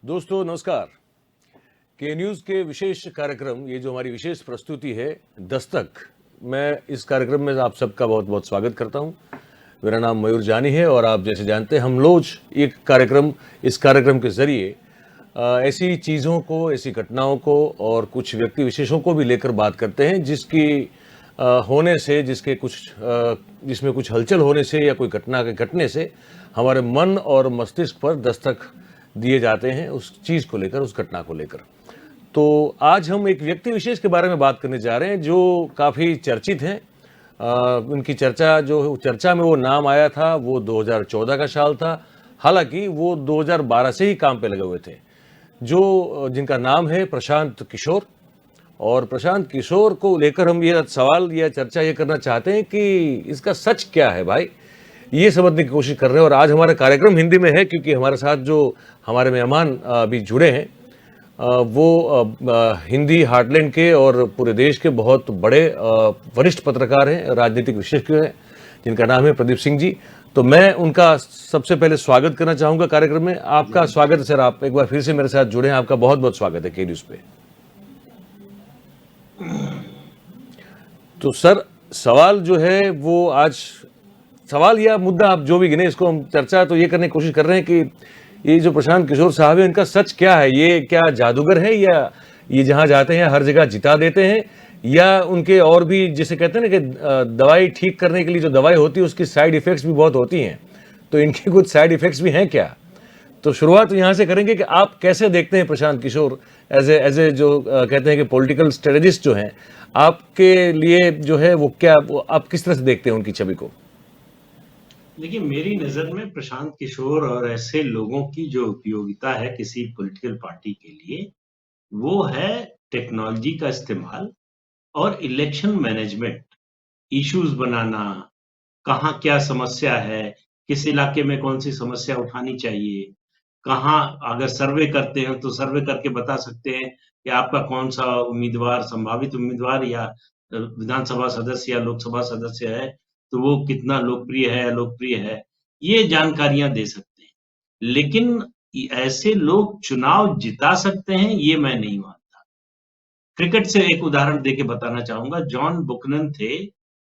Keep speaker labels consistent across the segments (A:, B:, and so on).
A: दोस्तों नमस्कार। के न्यूज़ के विशेष कार्यक्रम, ये जो हमारी विशेष प्रस्तुति है दस्तक, मैं इस कार्यक्रम में आप सबका बहुत बहुत स्वागत करता हूं। मेरा नाम मयूर जानी है और आप जैसे जानते हैं हम रोज इस कार्यक्रम के जरिए ऐसी चीज़ों को, ऐसी घटनाओं को और कुछ व्यक्ति विशेषों को भी लेकर बात करते हैं जिसकी होने से, जिसमें कुछ हलचल होने से या कोई घटना के घटने से हमारे मन और मस्तिष्क पर दस्तक दिए जाते हैं उस चीज़ को लेकर, उस घटना को लेकर। तो आज हम एक व्यक्ति विशेष के बारे में बात करने जा रहे हैं जो काफ़ी चर्चित हैं। उनकी चर्चा में वो नाम आया था, वो 2014 का साल था। हालांकि वो 2012 से ही काम पे लगे हुए थे, जिनका नाम है प्रशांत किशोर। और प्रशांत किशोर को लेकर हम ये सवाल या चर्चा ये करना चाहते हैं कि इसका सच क्या है भाई, ये समझने की कोशिश कर रहे हैं। और आज हमारा कार्यक्रम हिंदी में है क्योंकि हमारे साथ जो हमारे मेहमान अभी जुड़े हैं वो हिंदी हार्टलैंड के और पूरे देश के बहुत बड़े वरिष्ठ पत्रकार हैं, राजनीतिक विशेषज्ञ हैं, जिनका नाम है प्रदीप सिंह जी। तो मैं उनका सबसे पहले स्वागत करना चाहूँगा कार्यक्रम में। आपका स्वागत है सर, आप एक बार फिर से मेरे साथ जुड़े हैं, आपका बहुत बहुत स्वागत है के न्यूज़ पे। तो सर सवाल जो है वो आज, सवाल या मुद्दा आप जो भी गिने, इसको हम चर्चा तो ये करने की कोशिश कर रहे हैं कि ये जो प्रशांत किशोर साहब है इनका सच क्या है। ये क्या जादूगर है या ये जहां जाते हैं हर जगह जिता देते हैं, या उनके और भी जिसे कहते हैं ना कि दवाई ठीक करने के लिए जो दवाई होती है उसकी साइड इफेक्ट्स भी बहुत होती हैं, तो इनके कुछ साइड इफेक्ट्स भी हैं क्या? तो शुरुआत तो यहाँ से करेंगे कि आप कैसे देखते हैं प्रशांत किशोर एज ए जो कहते हैं कि पॉलिटिकल स्ट्रेटेजिस्ट जो हैं, आपके लिए जो है वो क्या, आप किस तरह से देखते हैं उनकी छवि को?
B: देखिए, मेरी नजर में प्रशांत किशोर और ऐसे लोगों की जो उपयोगिता है किसी पॉलिटिकल पार्टी के लिए, वो है टेक्नोलॉजी का इस्तेमाल और इलेक्शन मैनेजमेंट, इश्यूज बनाना, कहाँ क्या समस्या है, किस इलाके में कौन सी समस्या उठानी चाहिए, कहाँ अगर सर्वे करते हैं तो सर्वे करके बता सकते हैं कि आपका कौन सा उम्मीदवार, संभावित उम्मीदवार या विधानसभा सदस्य या लोकसभा सदस्य है, तो वो कितना लोकप्रिय है, अलोकप्रिय है, ये जानकारियां दे सकते हैं। लेकिन ऐसे लोग चुनाव जिता सकते हैं, ये मैं नहीं मानता। क्रिकेट से एक उदाहरण देके बताना चाहूंगा। जॉन बुकनन थे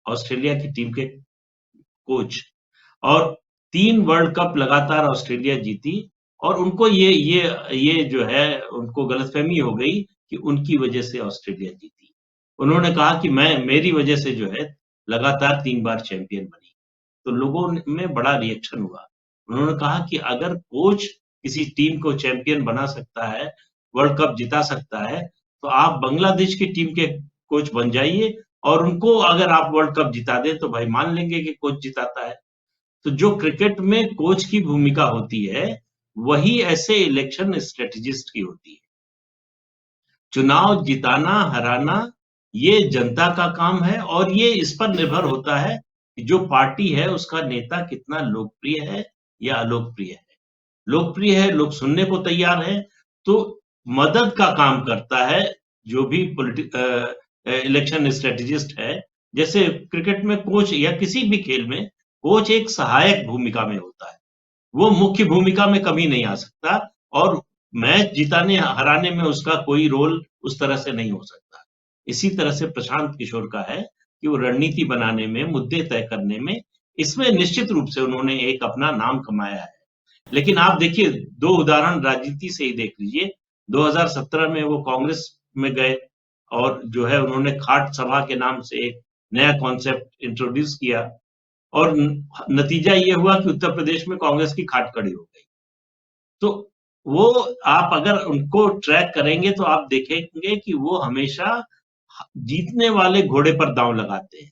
B: ऑस्ट्रेलिया की टीम के कोच, और 3 वर्ल्ड कप लगातार ऑस्ट्रेलिया जीती, और उनको ये जो है उनको गलतफहमी हो गई कि उनकी वजह से ऑस्ट्रेलिया जीती। उन्होंने कहा कि मेरी वजह से जो है लगातार 3 बार चैंपियन बनी। तो लोगों में बड़ा रिएक्शन हुआ। उन्होंने कहा कि अगर कोच किसी टीम को चैंपियन बना सकता है, वर्ल्ड कप जिता सकता है, तो आप बांग्लादेश की टीम के कोच बन जाइए और उनको अगर आप वर्ल्ड कप जिता दें तो भाई मान लेंगे कि कोच जिताता है। तो जो क्रिकेट में कोच की भूमिका होती है, वही ऐसे इलेक्शन स्ट्रेटेजिस्ट की होती है। चुनाव जिताना, हराना, ये जनता का काम है और ये इस पर निर्भर होता है कि जो पार्टी है उसका नेता कितना लोकप्रिय है या अलोकप्रिय है। लोकप्रिय है, लोग सुनने को तैयार हैं, तो मदद का काम करता है जो भी इलेक्शन स्ट्रेटेजिस्ट है। जैसे क्रिकेट में कोच या किसी भी खेल में कोच एक सहायक भूमिका में होता है, वो मुख्य भूमिका में कभी नहीं आ सकता, और मैच जिताने हराने में उसका कोई रोल उस तरह से नहीं हो सकता। इसी तरह से प्रशांत किशोर का है कि वो रणनीति बनाने में, मुद्दे तय करने में, इसमें निश्चित रूप से उन्होंने एक अपना नाम कमाया है। लेकिन आप देखिए, 2 उदाहरण राजनीति से ही देख लीजिए। 2017 में वो कांग्रेस में गए और जो है उन्होंने खाट सभा के नाम से एक नया कॉन्सेप्ट इंट्रोड्यूस किया, और नतीजा ये हुआ कि उत्तर प्रदेश में कांग्रेस की खाट खड़ी हो गई। तो वो, आप अगर उनको ट्रैक करेंगे तो आप देखेंगे कि वो हमेशा जीतने वाले घोड़े पर दांव लगाते हैं।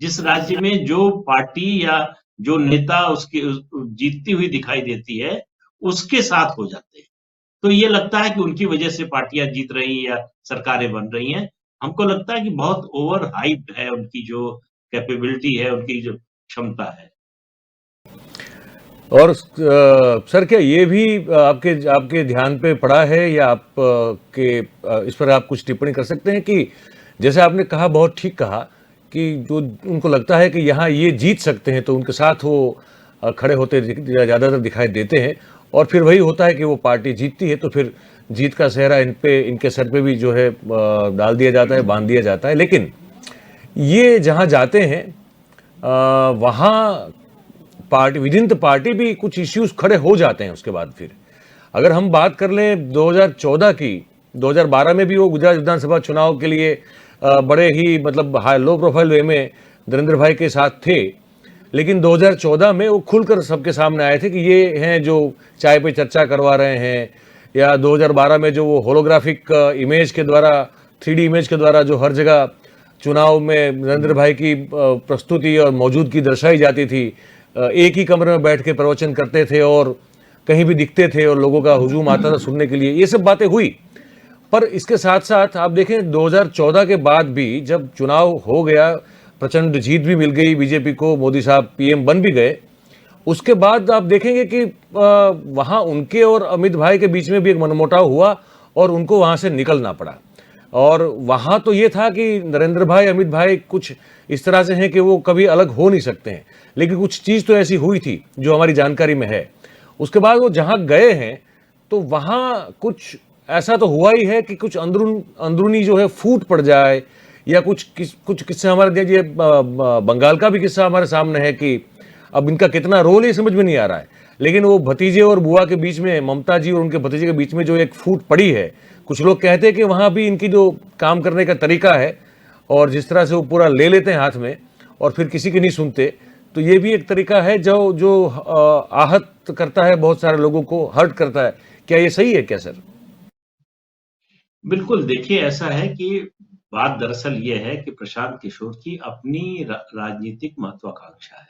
B: जिस राज्य में जो पार्टी या जो नेता उसकी जीतती हुई दिखाई देती है, उसके साथ हो जाते हैं। तो ये लगता है कि उनकी वजह से पार्टियां जीत रही या सरकारें बन रही हैं। हमको लगता है कि बहुत ओवर हाइप्ड है उनकी जो कैपेबिलिटी है, उनकी जो क्षमता है।
A: और सर क्या ये भी आपके ध्यान पे पड़ा है या इस पर आप कुछ टिप्पणी कर सकते हैं कि जैसे आपने कहा, बहुत ठीक कहा कि जो उनको लगता है कि यहाँ ये जीत सकते हैं तो उनके साथ वो खड़े होते ज़्यादातर दिखाई देते हैं, और फिर वही होता है कि वो पार्टी जीतती है तो फिर जीत का सेहरा इनके सर पे भी जो है डाल दिया जाता है, बांध दिया जाता है। लेकिन ये जहाँ जाते हैं वहाँ पार्टी विदिन द पार्टी भी कुछ इश्यूज खड़े हो जाते हैं। उसके बाद फिर अगर हम बात कर लें 2014 की, 2012 में भी वो गुजरात विधानसभा चुनाव के लिए बड़े ही मतलब हाई लो प्रोफाइल वे में नरेंद्र भाई के साथ थे, लेकिन 2014 में वो खुलकर सबके सामने आए थे कि ये हैं जो चाय पे चर्चा करवा रहे हैं, या 2012 में जो वो होलोग्राफिक इमेज के द्वारा, 3D इमेज के द्वारा जो हर जगह चुनाव में नरेंद्र भाई की प्रस्तुति और मौजूदगी दर्शाई जाती थी, एक ही कमरे में बैठ के प्रवचन करते थे और कहीं भी दिखते थे और लोगों का हुजूम आता था सुनने के लिए, ये सब बातें हुई। पर इसके साथ साथ आप देखें 2014 के बाद भी जब चुनाव हो गया, प्रचंड जीत भी मिल गई बीजेपी को, मोदी साहब पीएम बन भी गए, उसके बाद आप देखेंगे कि वहाँ उनके और अमित भाई के बीच में भी एक मनमुटाव हुआ और उनको वहाँ से निकलना पड़ा। और वहाँ तो ये था कि नरेंद्र भाई, अमित भाई कुछ इस तरह से हैं कि वो कभी अलग हो नहीं सकते हैं, लेकिन कुछ चीज़ तो ऐसी हुई थी जो हमारी जानकारी में है। उसके बाद वो जहाँ गए हैं तो वहाँ कुछ ऐसा तो हुआ ही है कि कुछ अंदरूनी जो है फूट पड़ जाए, या कुछ किस्से हमारे, ये बंगाल का भी किस्सा हमारे सामने है कि अब इनका कितना रोल है समझ में नहीं आ रहा है, लेकिन वो भतीजे और बुआ के बीच में, ममता जी और उनके भतीजे के बीच में जो एक फूट पड़ी है, कुछ लोग कहते हैं कि वहाँ भी इनकी जो काम करने का तरीका है और जिस तरह से वो पूरा ले लेते हैं हाथ में और फिर किसी की नहीं सुनते, तो ये भी एक तरीका है जो जो आहत करता है, बहुत सारे लोगों को हर्ट करता है। क्या ये सही है क्या सर?
B: बिल्कुल, देखिए ऐसा है कि बात दरअसल ये है कि प्रशांत किशोर की अपनी राजनीतिक महत्वाकांक्षा है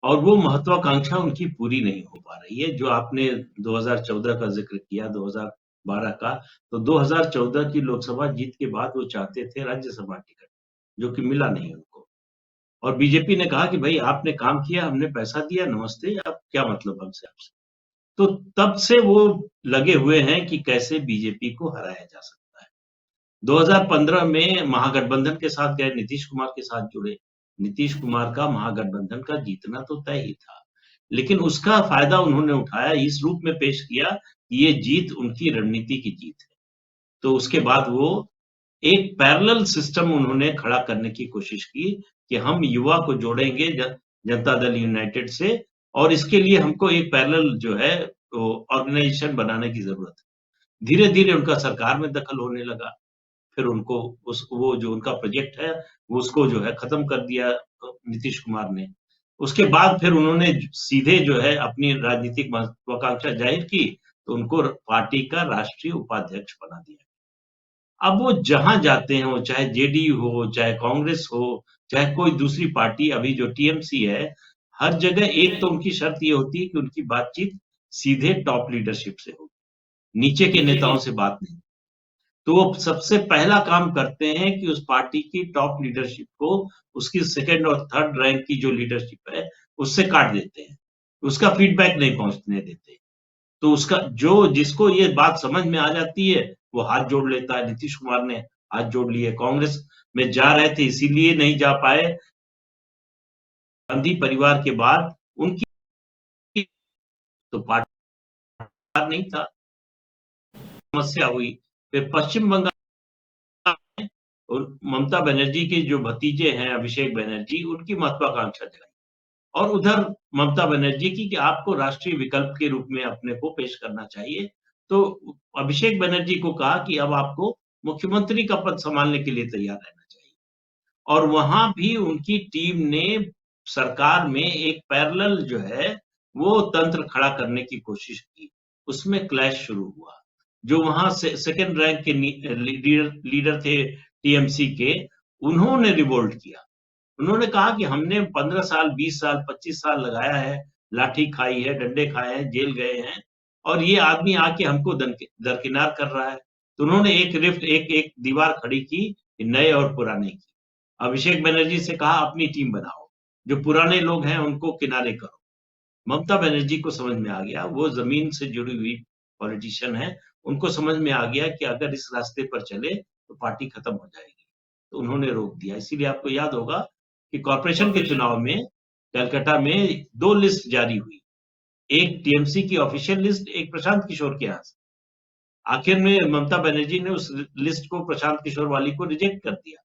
B: और वो महत्वाकांक्षा उनकी पूरी नहीं हो पा रही है। जो आपने 2014 का ज़िक्र किया, 2012 का, तो 2014 की लोकसभा जीत के बाद वो चाहते थे राज्यसभा टिकट, जो कि मिला नहीं उनको। और बीजेपी ने कहा कि भई आपने काम किया, हमने पैसा दिया, नमस्ते, अब क्या मतलब हमसे आपसे? तो तब से वो लगे हुए हैं कि कैसे बीजेपी को हराया जा सकता है। 2015 में महागठबंधन के साथ गए, नीतीश कुमार के साथ जुड़े। नीतीश कुमार का महागठबंधन का जीतना तो तय ही था, लेकिन उसका फ़ायदा उन्होंने उठाया, इस रूप में पेश किया कि ये जीत उनकी रणनीति की जीत है। तो उसके बाद वो एक पैरेलल सिस्टम उन्होंने खड़ा करने की कोशिश की कि हम युवा को जोड़ेंगे जनता दल यूनाइटेड से, और इसके लिए हमको एक पैरेलल जो है वो ऑर्गेनाइजेशन बनाने की ज़रूरत है। धीरे-धीरे उनका सरकार में दखल होने लगा। फिर उनको उस वो जो उनका प्रोजेक्ट है, वो उसको जो है खत्म कर दिया नीतीश कुमार ने। उसके बाद फिर उन्होंने सीधे जो है अपनी राजनीतिक महत्वाकांक्षा जाहिर की, तो उनको पार्टी का राष्ट्रीय उपाध्यक्ष बना दिया। अब वो जहाँ जाते हैं, वो चाहे जेडीयू हो, चाहे कांग्रेस हो, चाहे कोई दूसरी पार्टी अभी जो टीएमसी है, हर जगह एक तो उनकी शर्त ये होती है कि उनकी बातचीत सीधे टॉप लीडरशिप से हो, नीचे के नेताओं से बात नहीं। तो वो सबसे पहला काम करते हैं कि उस पार्टी की टॉप लीडरशिप को, उसकी सेकंड और थर्ड रैंक की जो लीडरशिप है, उससे काट देते हैं। उसका फीडबैक नहीं पहुँचने देते। तो उसका जो जिसको ये बात समझ में आ जाती है, वो हाथ जोड़ लेता है। नीतीश कुमार ने हाथ जोड़ लिए, कांग्रेस में जा रहे थे इसीलिए नहीं जा पाए। गांधी परिवार के बाद उनकी तो पार्टी नहीं था, समस्या हुई। फिर पश्चिम बंगाल और ममता बनर्जी के जो भतीजे हैं अभिषेक बनर्जी, उनकी महत्वाकांक्षा जगाई और उधर ममता बनर्जी की कि आपको राष्ट्रीय विकल्प के रूप में अपने को पेश करना चाहिए। तो अभिषेक बनर्जी को कहा कि अब आपको मुख्यमंत्री का पद सँभालने के लिए तैयार रहना चाहिए। और वहाँ भी उनकी टीम ने सरकार में एक पैरेलल जो है, वो तंत्र खड़ा करने की कोशिश की। उसमें क्लैश शुरू हुआ। जो वहाँ से सेकंड रैंक के लीडर लीडर थे टीएमसी के, उन्होंने रिवोल्ट किया। उन्होंने कहा कि हमने 15 साल, 20 साल, 25 साल लगाया है, लाठी खाई है, डंडे खाए हैं, जेल गए हैं और ये आदमी आके हमको दरकिनार कर रहा है। तो उन्होंने एक रिफ्ट एक एक दीवार खड़ी की, नए और पुराने की। अभिषेक बनर्जी से कहा अपनी टीम बनाओ, जो पुराने लोग हैं उनको किनारे करो। ममता बनर्जी को समझ में आ गया, वो ज़मीन से जुड़ी हुई पॉलिटिशियन है, उनको समझ में आ गया कि अगर इस रास्ते पर चले, तो पार्टी खत्म हो जाएगी। तो उन्होंने रोक दिया। इसीलिए आपको याद होगा कि कॉर्पोरेशन के चुनाव में कलकत्ता में 2 लिस्ट जारी हुई। एक टीएमसी की ऑफिशियल लिस्ट, एक प्रशांत किशोर के यहाँ से। आखिर में ममता बनर्जी ने उस लिस्ट को प्रशांत किशोर वाली को रिजेक्ट कर दिया।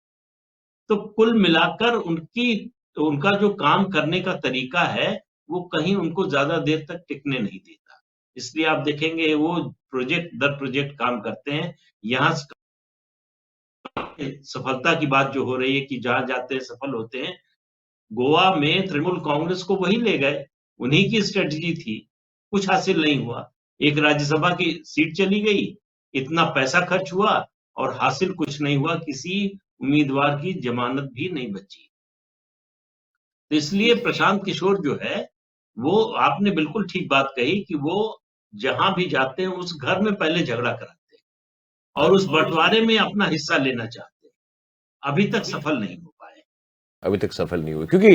B: तो कुल मिलाकर उनका जो काम करने का तरीका है, वो कहीं उनको ज़्यादा देर तक टिकने नहीं देता। इसलिए आप देखेंगे वो प्रोजेक्ट दर प्रोजेक्ट काम करते हैं। यहाँ सफलता की बात जो हो रही है कि जहाँ जाते हैं सफल होते हैं, गोवा में तृणमूल कांग्रेस को वही ले गए, उन्हीं की स्ट्रेटजी थी, कुछ हासिल नहीं हुआ। एक राज्यसभा की सीट चली गई, इतना पैसा खर्च हुआ और हासिल कुछ नहीं हुआ, किसी उम्मीदवार की जमानत भी नहीं बची। तो इसलिए प्रशांत किशोर जो है, वो आपने बिल्कुल ठीक बात कही कि वो जहां भी जाते हैं उस घर में पहले झगड़ा कराते हैं और उस बंटवारे में अपना हिस्सा लेना चाहते हैं। अभी तक सफल नहीं हो पाए।
A: अभी तक सफल नहीं हुए, क्योंकि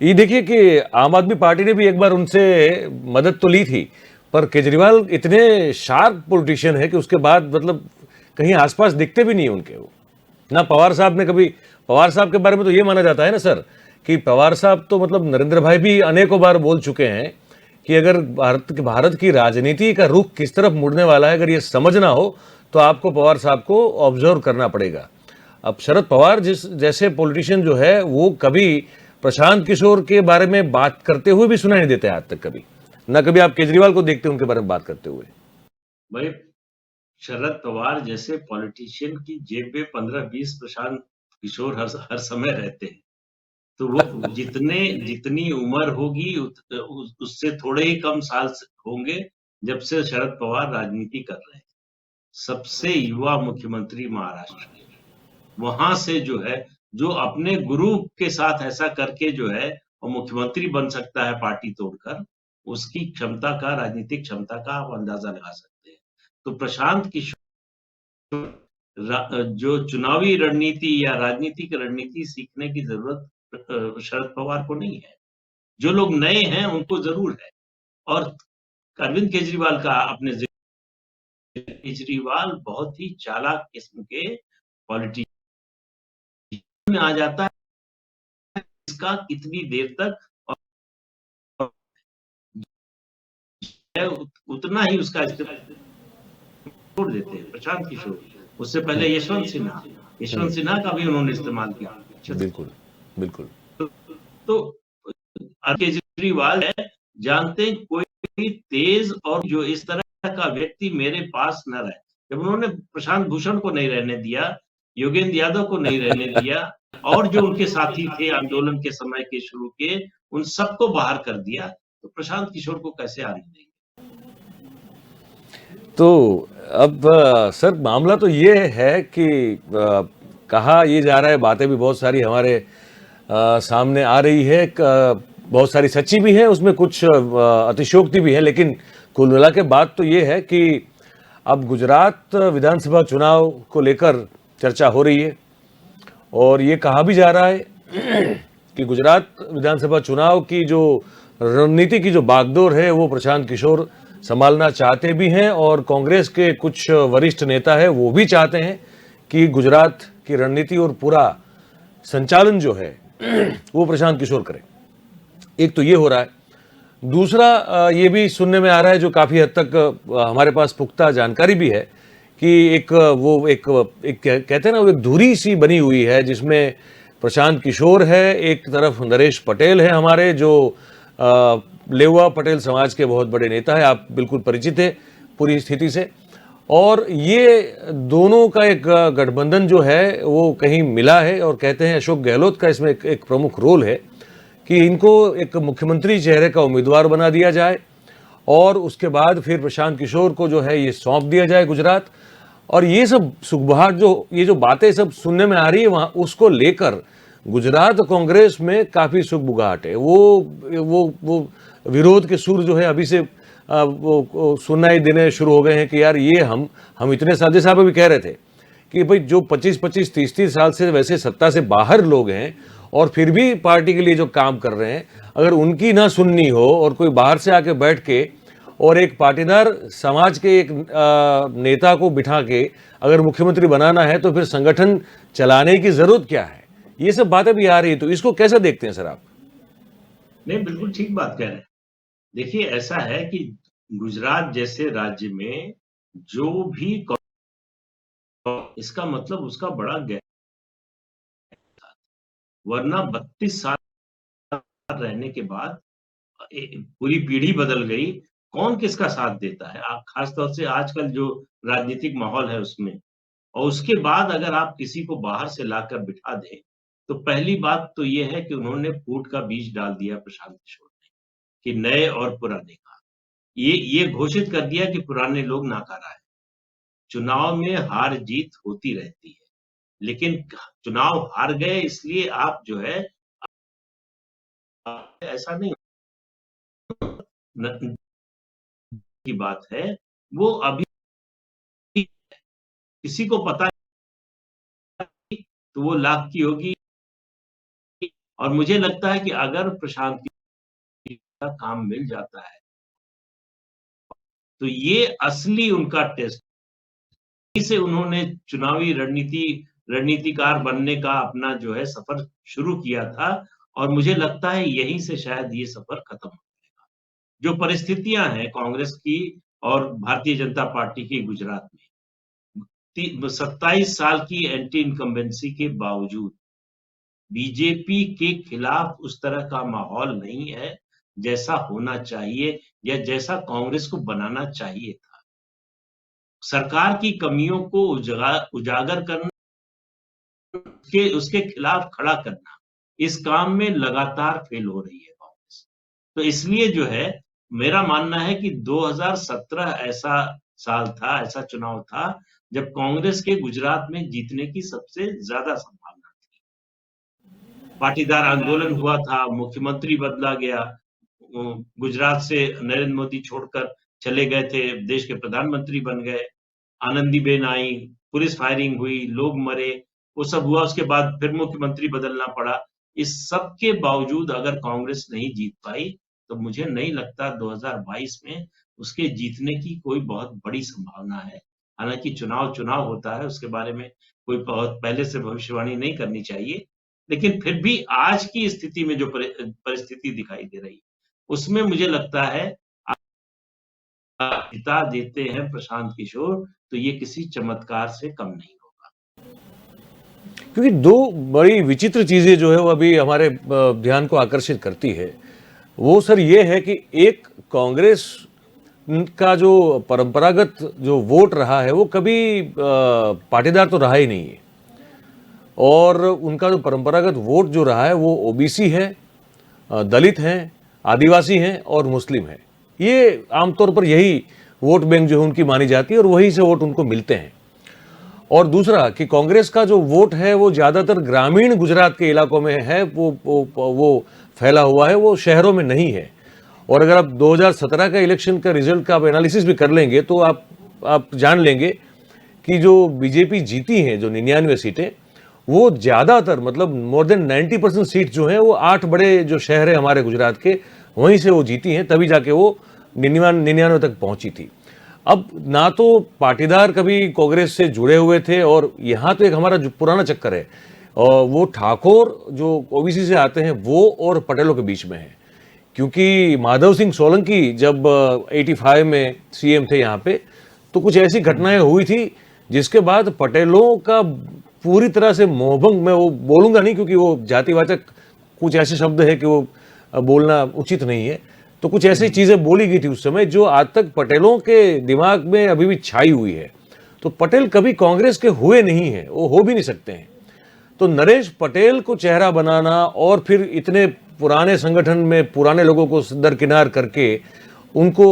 A: ये देखिए कि आम आदमी पार्टी ने भी एक बार उनसे मदद तो ली थी, पर केजरीवाल इतने शार्प पॉलिटिशियन है कि उसके बाद मतलब कहीं आसपास दिखते भी नहीं उनके वो। ना पवार साहब ने कभी, पवार साहब के बारे में तो ये माना जाता है ना सर कि पवार साहब तो मतलब नरेंद्र भाई भी अनेकों बार बोल चुके हैं कि अगर भारत की राजनीति का रुख किस तरफ मुड़ने वाला है, अगर ये समझना हो तो आपको पवार साहब को ऑब्जर्व करना पड़ेगा। अब शरद पवार जैसे पॉलिटिशियन जो है, वो कभी प्रशांत किशोर के बारे में बात करते हुए भी सुना नहीं देते आज तक कभी, ना कभी आप केजरीवाल को देखते उनके बारे में बात करते हुए।
B: भाई, शरद पवार जैसे पॉलिटिशियन की जेब में 15-20 प्रशांत किशोर हर समय रहते हैं। तो वो जितनी उम्र होगी उससे थोड़े ही कम साल होंगे जब से शरद पवार राजनीति कर रहे हैं। सबसे युवा मुख्यमंत्री महाराष्ट्र के, वहां से जो है, जो अपने गुरु के साथ ऐसा करके जो है वो मुख्यमंत्री बन सकता है पार्टी तोड़कर, उसकी क्षमता का, राजनीतिक क्षमता का आप अंदाजा लगा सकते हैं। तो प्रशांत किशोर जो चुनावी रणनीति या राजनीतिक रणनीति सीखने की जरूरत शरद पवार को नहीं है। जो लोग नए हैं उनको जरूर है। और अरविंद केजरीवाल का अपने केजरीवाल बहुत ही चालाक किस्म के पॉलिटिशियन में आ जाता है, इसका कितनी देर तक उतना ही उसका इस्तेमाल छोड़ देते हैं। प्रशांत किशोर, उससे पहले यशवंत सिन्हा का भी उन्होंने इस्तेमाल किया।
A: बिल्कुल बिल्कुल।
B: तो केजरीवाल है, जानते हैं कोई तेज और जो इस तरह का व्यक्ति मेरे पास न रहे। जब उन्होंने प्रशांत भूषण को नहीं रहने दिया, योगेंद्र यादव को नहीं रहने दिया, और जो उनके साथी थे आंदोलन के समय के शुरू के, उन सबको बाहर कर दिया, तो प्रशांत किशोर को कैसे आने देंगे?
A: तो अब सर मामला तो ये है कि कहा ये जा रहा है, बातें भी बहुत सारी हमारे सामने आ रही है, बहुत सारी सच्ची भी है, उसमें कुछ अतिशयोक्ति भी है, लेकिन कुल मिला के बात तो ये है कि अब गुजरात विधानसभा चुनाव को लेकर चर्चा हो रही है और ये कहा भी जा रहा है कि गुजरात विधानसभा चुनाव की जो रणनीति की जो बागडोर है वो प्रशांत किशोर संभालना चाहते भी हैं और कांग्रेस के कुछ वरिष्ठ नेता है वो भी चाहते हैं कि गुजरात की रणनीति और पूरा संचालन जो है वो प्रशांत किशोर करे। एक तो ये हो रहा है, दूसरा ये भी सुनने में आ रहा है जो काफी हद तक हमारे पास पुख्ता जानकारी भी है कि एक कहते हैं ना, वो एक धुरी सी बनी हुई है जिसमें प्रशांत किशोर है, एक तरफ नरेश पटेल है हमारे जो लेवा पटेल समाज के बहुत बड़े नेता है, आप बिल्कुल परिचित है पूरी स्थिति से, और ये दोनों का एक गठबंधन जो है वो कहीं मिला है और कहते हैं अशोक गहलोत का इसमें एक प्रमुख रोल है कि इनको एक मुख्यमंत्री चेहरे का उम्मीदवार बना दिया जाए और उसके बाद फिर प्रशांत किशोर को जो है ये सौंप दिया जाए गुजरात। और ये सब सुखबुहाट जो ये जो बातें सब सुनने में आ रही है वहां, उसको लेकर गुजरात कांग्रेस में काफी सुखबुगाहट है। वो विरोध के सुर जो है अभी से वो सुनाई देने शुरू हो गए हैं कि यार ये हम इतने साल, जैसे आप अभी कह रहे थे कि भाई जो 25-25, 30-30 साल से वैसे सत्ता से बाहर लोग हैं और फिर भी पार्टी के लिए जो काम कर रहे हैं, अगर उनकी ना सुननी हो और कोई बाहर से आके बैठ के और एक पाटीदार समाज के एक नेता को बिठा के अगर मुख्यमंत्री बनाना है तो फिर संगठन चलाने की जरूरत क्या है? ये सब बातें भी आ रही है, तो इसको कैसे देखते हैं सर आप?
B: नहीं, बिल्कुल ठीक बात कह रहे हैं। देखिए, ऐसा है कि गुजरात जैसे राज्य में जो भी इसका मतलब उसका बड़ा वरना 32 साल रहने के बाद पूरी पीढ़ी बदल गई, कौन किसका साथ देता है? आप खास तौर से आजकल जो राजनीतिक माहौल है उसमें और उसके बाद अगर आप किसी को बाहर से लाकर बिठा दें, तो पहली बात तो ये है कि उन्होंने फूट का बीज डाल दिया प्रशांत किशोर ने, कि नए और पुराने का। ये घोषित कर दिया कि पुराने लोग नाकारा हैं। चुनाव में हार-जीत होती रहती है, लेकिन चुनाव हार गए इसलिए आप जो है ऐसा नहीं न की बात है, वो अभी किसी को पता नहीं तो वो लाख की होगी और मुझे लगता है कि अगर प्रशांत का काम मिल जाता है, तो ये असली उनका टेस्ट से उन्होंने चुनावी रणनीतिकार बनने का अपना जो है सफर शुरू किया था और मुझे लगता है यहीं से शायद ये सफर खत्म हो जाएगा। जो परिस्थितियां हैं कांग्रेस की और भारतीय जनता पार्टी की गुजरात में 27 साल की एंटी इनकम्बेंसी के बावजूद बीजेपी के खिलाफ उस तरह का माहौल नहीं है, जैसा होना चाहिए या जैसा कांग्रेस को बनाना चाहिए था। सरकार की कमियों को उजागर करना, उसके खिलाफ खड़ा करना, इस काम में लगातार फेल हो रही है कांग्रेस। तो इसलिए जो है, मेरा मानना है कि 2017 ऐसा साल था, ऐसा चुनाव था, जब कांग्रेस के गुजरात में जीतने की सबसे ज्यादा संभावना थी। पाटीदार आंदोलन हुआ था, मुख्यमंत्री बदला गया, गुजरात से नरेंद्र मोदी छोड़कर चले गए थे, देश के प्रधानमंत्री बन गए, आनंदीबेन आई, पुलिस फायरिंग हुई, लोग मरे, वो सब हुआ, उसके बाद फिर मुख्यमंत्री बदलना पड़ा। इस सब के बावजूद अगर कांग्रेस नहीं जीत पाई, तो मुझे नहीं लगता 2022 में उसके जीतने की कोई बहुत बड़ी संभावना है। हालाँकि चुनाव होता है, उसके बारे में कोई बहुत पहले से भविष्यवाणी नहीं करनी चाहिए। लेकिन फिर भी आज की स्थिति में जो परिस्थिति दिखाई दे रही है, उसमें मुझे लगता है जिता देते हैं प्रशांत किशोर, तो ये किसी चमत्कार से कम नहीं होगा।
A: क्योंकि दो बड़ी विचित्र चीजें जो है वो अभी हमारे ध्यान को आकर्षित करती है, वो सर ये है कि एक कांग्रेस का जो परंपरागत जो वोट रहा है वो कभी पाटीदार तो रहा ही नहीं है, और उनका जो परंपरागत वोट जो रहा है वो ओबीसी है, दलित हैं, आदिवासी हैं और मुस्लिम हैं। ये आमतौर पर यही वोट बैंक जो है उनकी मानी जाती है और वहीं से वोट उनको मिलते हैं। और दूसरा कि कांग्रेस का जो वोट है वो ज़्यादातर ग्रामीण गुजरात के इलाकों में है, वो फैला हुआ है, वो शहरों में नहीं है। और अगर आप 2017 का इलेक्शन का रिजल्ट का आप एनालिसिस भी कर लेंगे तो आप जान लेंगे कि जो बीजेपी जीती है, जो 99 सीटें, वो ज़्यादातर मतलब मोर देन 90% सीट जो है वो 8 बड़े जो शहर है हमारे गुजरात के, वहीं से वो जीती हैं, तभी जाके वो 99 तक पहुंची थी। अब ना तो पाटीदार कभी कांग्रेस से जुड़े हुए थे, और यहाँ तो एक हमारा जो पुराना चक्कर है, और वो ठाकुर जो ओबीसी से आते हैं वो और पटेलों के बीच में है। क्योंकि माधव सिंह सोलंकी जब 85 में सीएम थे यहाँ पे, तो कुछ ऐसी घटनाएं हुई थी जिसके बाद पटेलों का पूरी तरह से मोहभंग, मैं वो बोलूंगा नहीं क्योंकि वो जातिवाचक कुछ ऐसे शब्द है कि वो बोलना उचित नहीं है, तो कुछ ऐसी चीजें बोली गई थी उस समय जो आज तक पटेलों के दिमाग में अभी भी छाई हुई है। तो पटेल कभी कांग्रेस के हुए नहीं है, वो हो भी नहीं सकते हैं। तो नरेश पटेल को चेहरा बनाना और फिर इतने पुराने संगठन में पुराने लोगों को दरकिनार करके उनको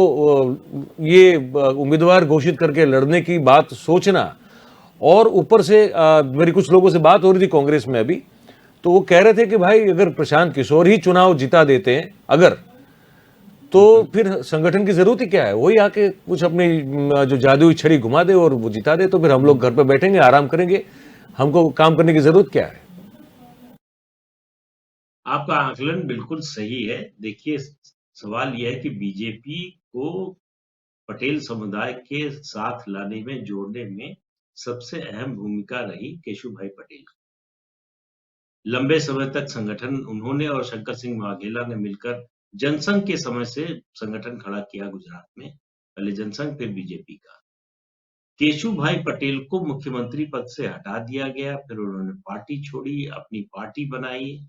A: ये उम्मीदवार घोषित करके लड़ने की बात सोचना, और ऊपर से मेरी कुछ लोगों से बात हो रही थी कांग्रेस में अभी, तो वो कह रहे थे कि भाई अगर प्रशांत किशोर ही चुनाव जिता देते हैं अगर, तो फिर संगठन की जरूरत ही क्या है, वही आके कुछ अपनी जो जादुई छड़ी घुमा दे और वो जिता दे, तो फिर हम लोग घर पे बैठेंगे, आराम करेंगे, हमको काम करने की जरूरत क्या है।
B: आपका आकलन बिल्कुल सही है। देखिए, सवाल यह है कि बीजेपी को पटेल समुदाय के साथ लाने में, जोड़ने में सबसे अहम भूमिका रही केशुभाई पटेल की। लंबे समय तक संगठन उन्होंने और शंकर सिंह वाघेला ने मिलकर जनसंघ के समय से संगठन खड़ा किया गुजरात में, पहले जनसंघ फिर बीजेपी का। केशुभाई पटेल को मुख्यमंत्री पद से हटा दिया गया, फिर उन्होंने पार्टी छोड़ी, अपनी पार्टी बनाई।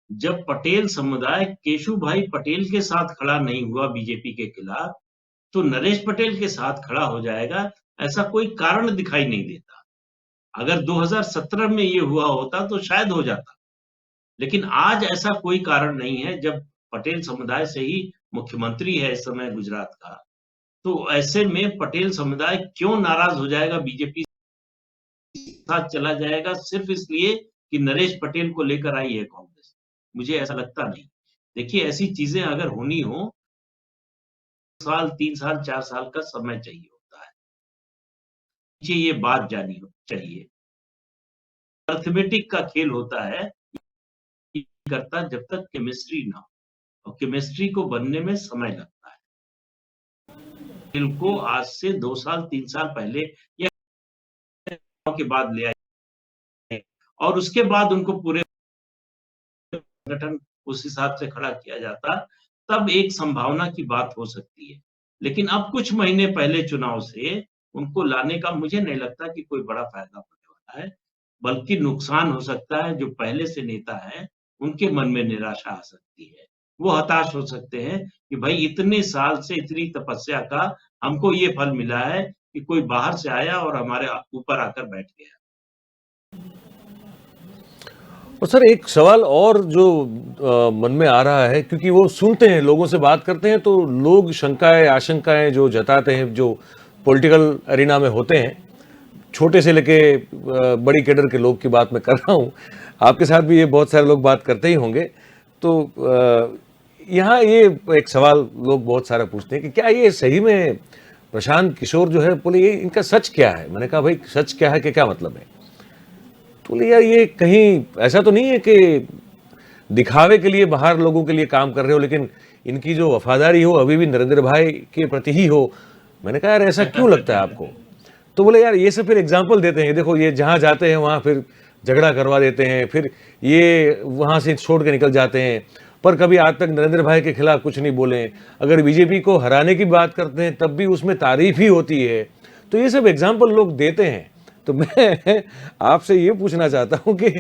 B: जब पटेल समुदाय केशुभाई पटेल के साथ खड़ा नहीं हुआ बीजेपी के खिलाफ, तो नरेश पटेल के साथ खड़ा हो जाएगा, ऐसा कोई कारण दिखाई नहीं देता। अगर 2017 में ये हुआ होता तो शायद हो जाता, लेकिन आज ऐसा कोई कारण नहीं है। जब पटेल समुदाय से ही मुख्यमंत्री है इस समय गुजरात का, तो ऐसे में पटेल समुदाय क्यों नाराज हो जाएगा, बीजेपी के साथ चला जाएगा सिर्फ इसलिए कि नरेश पटेल को लेकर आई है कांग्रेस? मुझे ऐसा लगता नहीं। देखिए, ऐसी चीजें अगर होनी हो, साल 3 साल 4 साल का समय चाहिए होता है। मुझे ये बात जानी चाहिए। अर्थमेटिक का खेल होता है, करता जब तक केमिस्ट्री ना हो, और केमिस्ट्री को बनने में समय लगता है। इनको आज से 2 साल 3 साल पहले या के बाद ले आए और उसके बाद उनको पूरे संगठन उस हिसाब से खड़ा किया जाता, तब एक संभावना की बात हो सकती है। लेकिन अब कुछ महीने पहले चुनाव से उनको लाने का मुझे नहीं लगता कि कोई बड़ा फायदा होने वाला है, बल्कि नुकसान हो सकता है। जो पहले से नेता हैं, उनके मन में निराशा आ सकती है। वो हताश हो सकते हैं कि भाई इतने साल से इतनी तपस्या का हमको ये फल मिला है कि कोई बाहर से आया और हमारे ऊपर आकर बैठ गया।
A: और सर एक सवाल और जो मन में आ रहा है, क्योंकि वो सुनते हैं, लोगों से बात करते हैं, तो लोग शंकाएं आशंकाएं जो जताते हैं, जो पॉलिटिकल अरीना में होते हैं, छोटे से लेके बड़ी कैडर के लोग की बात मैं कर रहा हूँ, आपके साथ भी ये बहुत सारे लोग बात करते ही होंगे। तो यहाँ ये एक सवाल लोग बहुत सारा पूछते हैं कि क्या ये सही में प्रशांत किशोर जो है, बोले ये इनका सच क्या है? मैंने कहा भाई सच क्या है कि क्या मतलब है? तो बोले यार ये कहीं ऐसा तो नहीं है कि दिखावे के लिए बाहर लोगों के लिए काम कर रहे हो, लेकिन इनकी जो वफादारी हो अभी भी नरेंद्र भाई के प्रति ही हो। मैंने कहा यार ऐसा क्यों लगता है आपको? तो बोले यार ये सब फिर एग्जाम्पल देते हैं, देखो ये जहाँ जाते हैं वहाँ फिर झगड़ा करवा देते हैं, फिर ये वहाँ से छोड़ के निकल जाते हैं, पर कभी आज तक नरेंद्र भाई के खिलाफ कुछ नहीं बोले। अगर बीजेपी को हराने की बात करते हैं तब भी उसमें तारीफ ही होती है। तो ये सब एग्जाम्पल लोग देते हैं। तो मैं आपसे ये पूछना चाहता हूँ कि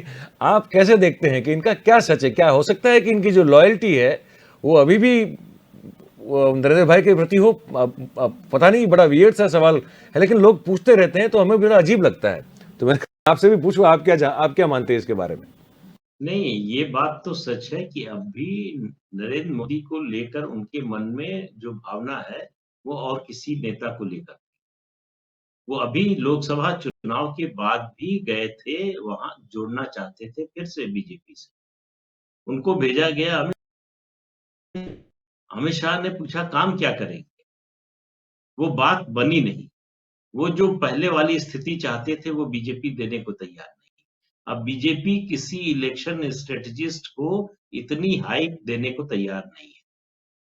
A: आप कैसे देखते हैं कि इनका क्या सच है? क्या हो सकता है कि इनकी जो लॉयल्टी है वो अभी भी नरेंद्र भाई के प्रति हो? पता नहीं, बड़ा वियर्ड सा सवाल है, लेकिन लोग पूछते रहते हैं तो हमें बड़ा अजीब लगता है। तो मैं आपसे भी पूछूं, आप क्या मानते हैं इसके बारे में?
B: नहीं, ये बात तो सच है कि अभी नरेंद्र मोदी को लेकर उनके मन में जो भावना है, वो और किसी नेता को लेकर। वो अभी लोकसभा चुनाव के बाद भी गए थे, वहां जोड़ना चाहते थे फिर से बीजेपी से। उनको भेजा गया, अमित शाह ने पूछा काम क्या करेंगे? वो बात बनी नहीं। वो जो पहले वाली स्थिति चाहते थे वो बीजेपी देने को तैयार नहीं। अब बीजेपी किसी इलेक्शन स्ट्रेटेजिस्ट को इतनी हाइप देने को तैयार नहीं है।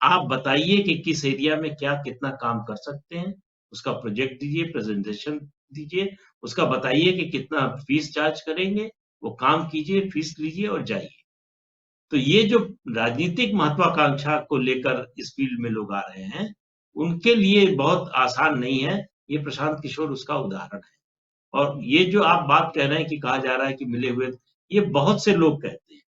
B: आप बताइए कि किस एरिया में क्या कितना काम कर सकते हैं, उसका प्रोजेक्ट दीजिए, प्रेजेंटेशन दीजिए, उसका बताइए कि कितना फीस चार्ज करेंगे, वो काम कीजिए, फीस लीजिए और जाइए। तो ये जो राजनीतिक महत्वाकांक्षा को लेकर इस फील्ड में लोग आ रहे हैं, उनके लिए बहुत आसान नहीं है। ये प्रशांत किशोर उसका उदाहरण है। और ये जो आप बात कह रहे हैं कि कहा जा रहा है कि मिले हुए, ये बहुत से लोग कहते हैं।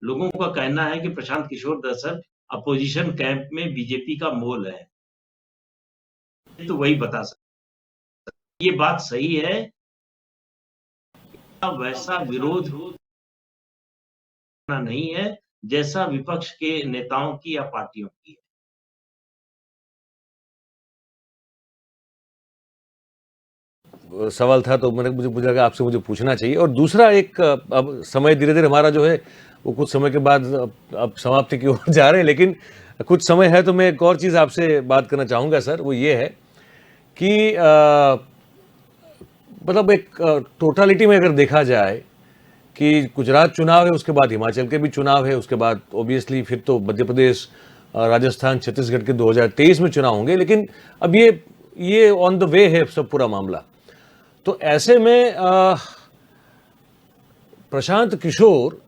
B: लोगों का कहना है कि प्रशांत किशोर दरअसल अपोजिशन कैंप में बीजेपी का मोल है। तो वही बता सकते, ये बात सही है। वैसा विरोध नहीं है जैसा विपक्ष के नेताओं की या पार्टियों की है।
A: सवाल था तो मुझे लगा आपसे मुझे पूछना चाहिए। और दूसरा एक, अब समय धीरे धीरे हमारा जो है वो कुछ समय के बाद अब समाप्ति की ओर जा रहे हैं, लेकिन कुछ समय है तो मैं एक और चीज़ आपसे बात करना चाहूँगा सर। वो ये है कि मतलब एक टोटालिटी में अगर देखा जाए कि गुजरात चुनाव है, उसके बाद हिमाचल के भी चुनाव है, उसके बाद ओबियसली फिर तो मध्य प्रदेश, राजस्थान, छत्तीसगढ़ के 2023 में चुनाव होंगे। लेकिन अब ये ये ऑन द वे है सब पूरा मामला। तो ऐसे में प्रशांत किशोर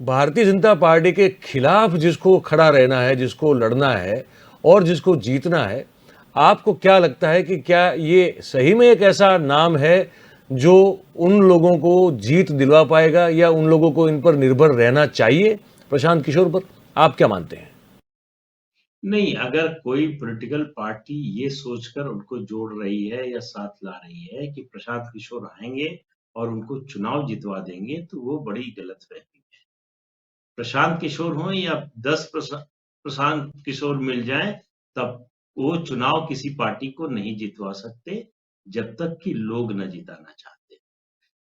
A: भारतीय जनता पार्टी के खिलाफ जिसको खड़ा रहना है, जिसको लड़ना है और जिसको जीतना है, आपको क्या लगता है कि क्या ये सही में एक ऐसा नाम है जो उन लोगों को जीत दिलवा पाएगा, या उन लोगों को इन पर निर्भर रहना चाहिए प्रशांत किशोर पर? आप क्या मानते हैं?
B: नहीं, अगर कोई पॉलिटिकल पार्टी ये सोचकर उनको जोड़ रही है या साथ ला रही है कि प्रशांत किशोर आएंगे और उनको चुनाव जितवा देंगे, तो वो बड़ी गलतफहमी है। प्रशांत किशोर हों या 10 प्रशांत किशोर मिल जाएं, तब वो चुनाव किसी पार्टी को नहीं जितवा सकते जब तक कि लोग न जिताना चाहते।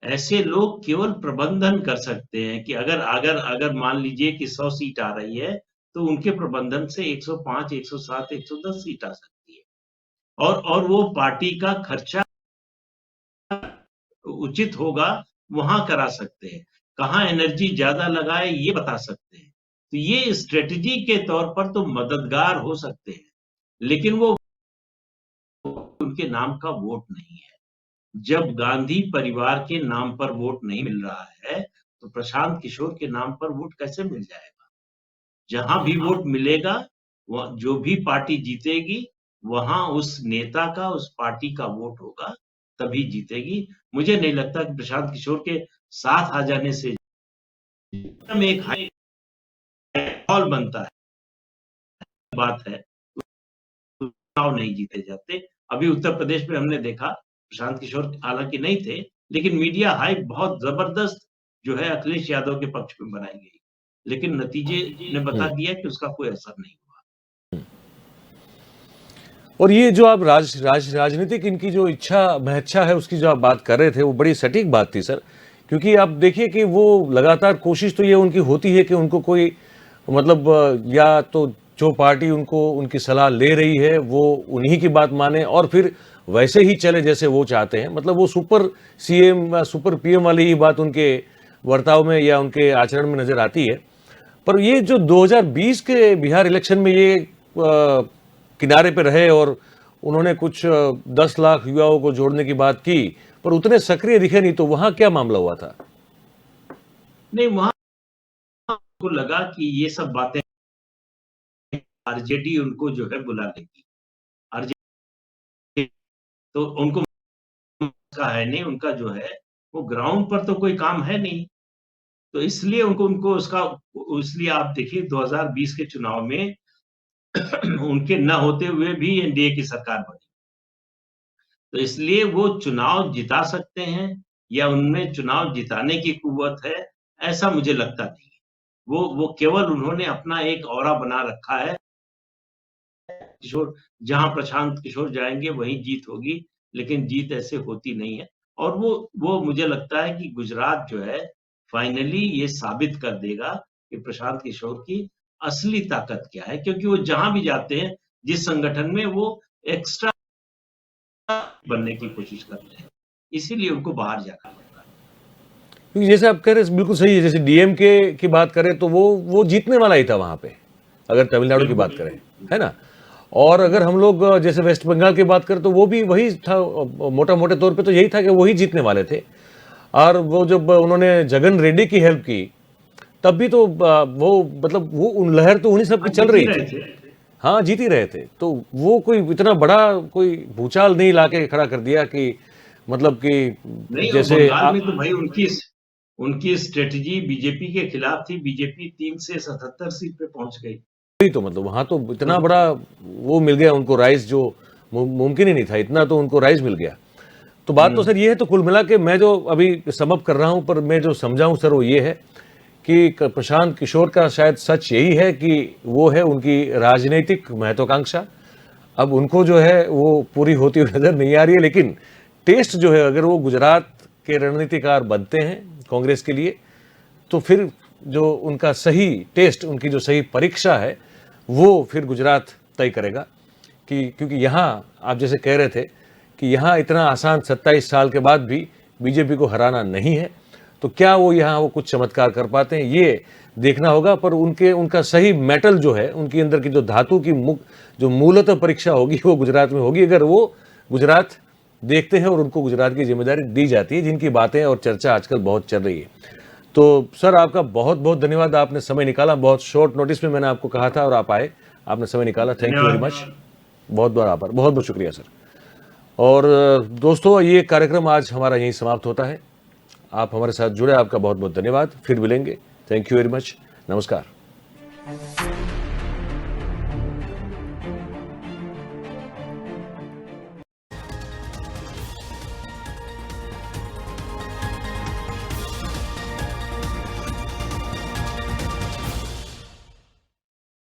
B: ऐसे लोग केवल प्रबंधन कर सकते हैं कि अगर अगर अगर मान लीजिए कि 100 सीट आ रही है, तो उनके प्रबंधन से 105, 107, 110 सीट आ सकती है। और वो पार्टी का खर्चा उचित होगा, वहां करा सकते हैं। कहाँ एनर्जी ज्यादा लगाए, ये बता सकते हैं। तो ये स्ट्रेटजी के तौर पर तो मददगार हो सकते हैं, लेकिन वो उनके नाम का वोट नहीं है। जब गांधी परिवार के नाम पर वोट नहीं मिल रहा है, तो प्रशांत किशोर के नाम पर वोट कैसे मिल जाएगा? जहां भी वोट मिलेगा, वह जो भी पार्टी जीतेगी, वहां उस नेता का, उस पार्टी का वोट होगा, तभी जीतेगी। मुझे नहीं लगता कि प्रशांत किशोर के साथ आ जाने से में एक हाई माहौल बनता है, बात है, चुनाव नहीं जीते जाते। अभी उत्तर प्रदेश में हमने देखा, प्रशांत किशोर हालांकि नहीं थे, लेकिन मीडिया हाइप बहुत जबरदस्त जो है अखिलेश यादव के पक्ष में बनाई गई, लेकिन नतीजे ने बता दिया कि उसका कोई असर नहीं हुआ।
A: और ये जो आप राजनीतिक इनकी जो महच्छा है, उसकी जो आप बात कर रहे थे, वो बड़ी सटीक बात थी सर। क्योंकि आप देखिए कि वो लगातार कोशिश तो ये उनकी होती है कि उनको कोई मतलब या तो जो पार्टी उनको उनकी सलाह ले रही है वो उन्हीं की बात माने और फिर वैसे ही चले जैसे वो चाहते हैं। मतलब वो सुपर सीएम, सुपर पीएम वाली ही बात उनके वर्ताव में या उनके आचरण में नजर आती है। पर ये जो 2020 के बिहार इलेक्शन में ये किनारे पे रहे और उन्होंने कुछ 10 लाख युवाओं को जोड़ने की बात की, पर उतने सक्रिय दिखे नहीं, तो वहां क्या मामला हुआ था?
B: नहीं, वहां को लगा कि ये सब बातें आरजेडी उनको जो है बुला लेगी। आरजेडी तो उनको का है नहीं, उनका जो है वो ग्राउंड पर तो कोई काम है नहीं, तो इसलिए उनको उनको उसका इसलिए आप देखिए 2020 के चुनाव में उनके न होते हुए भी एनडीए की सरकार बनी। तो इसलिए वो चुनाव जिता सकते हैं या उनमें चुनाव जिताने की कुव्वत है, ऐसा मुझे लगता नहीं है। वो केवल उन्होंने अपना एक ऑरा बना रखा है, किशोर जहां प्रशांत किशोर जाएंगे वहीं जीत होगी, लेकिन जीत ऐसे होती नहीं है। और वो मुझे लगता है कि गुजरात जो है फाइनली ये साबित कर देगा कि प्रशांत किशोर की असली ताकत क्या है, क्योंकि वो जहां भी जाते हैं, जिस संगठन में, वो एक्स्ट्रा बनने की कोशिश करते हैं, इसीलिए उनको बाहर जाना पड़ता है।
A: क्योंकि जैसे आप कह रहे हैं बिल्कुल सही है। जैसे डीएमके की बात करें तो वो जीतने वाला ही था वहां पे, अगर तमिलनाडु की बात करें, है ना। और अगर हम लोग जैसे वेस्ट बंगाल की बात करें तो वो भी वही था, मोटा मोटे तौर पे तो यही था कि वही जीतने वाले थे। और वो जब उन्होंने जगन रेड्डी की हेल्प की तब भी तो वो मतलब वो लहर तो उन्हीं सब की चल रही थी। हाँ, जीत ही रहे थे। तो वो कोई इतना बड़ा कोई भूचाल नहीं लाके खड़ा कर दिया कि मतलब कि
B: नहीं, और
A: जैसे
B: बंगाल में तो भाई उनकी स्ट्रेटजी बीजेपी के खिलाफ थी। बीजेपी 3 से 77 सीट पे पहुंच गई।
A: वही तो मतलब वहां तो इतना बड़ा वो मिल गया उनको राइज, जो मुमकिन ही नहीं था, इतना तो उनको राइज मिल गया। तो बात तो सर ये है, तो कुल मिला के मैं जो अभी समअप कर रहा हूं, पर मैं जो समझाऊं सर वो ये है कि प्रशांत किशोर का शायद सच यही है कि वो है उनकी राजनीतिक महत्वाकांक्षा। अब उनको जो है वो पूरी होती हुई नजर नहीं आ रही है, लेकिन टेस्ट जो है, अगर वो गुजरात के रणनीतिकार बनते हैं कांग्रेस के लिए, तो फिर जो उनका सही टेस्ट, उनकी जो सही परीक्षा है, वो फिर गुजरात तय करेगा। कि क्योंकि यहाँ आप जैसे कह रहे थे कि यहाँ इतना आसान 27 साल के बाद भी बीजेपी को हराना नहीं है। तो क्या वो यहाँ वो कुछ चमत्कार कर पाते हैं, ये देखना होगा। पर उनका सही मेटल जो है, उनके अंदर की जो धातु की जो मूलतः परीक्षा होगी वो गुजरात में होगी, अगर वो गुजरात देखते हैं और उनको गुजरात की जिम्मेदारी दी जाती है, जिनकी बातें और चर्चा आजकल बहुत चल रही है। तो सर, आपका बहुत बहुत धन्यवाद, आपने समय निकाला। बहुत शॉर्ट नोटिस में मैंने आपको कहा था और आप आए, आपने समय निकाला। थैंक यू वेरी मच, बहुत बहुत आभार, बहुत बहुत शुक्रिया सर। और दोस्तों, ये कार्यक्रम आज हमारा यहीं समाप्त होता है। आप हमारे साथ जुड़े, आपका बहुत बहुत धन्यवाद। फिर मिलेंगे। Thank you very much. नमस्कार।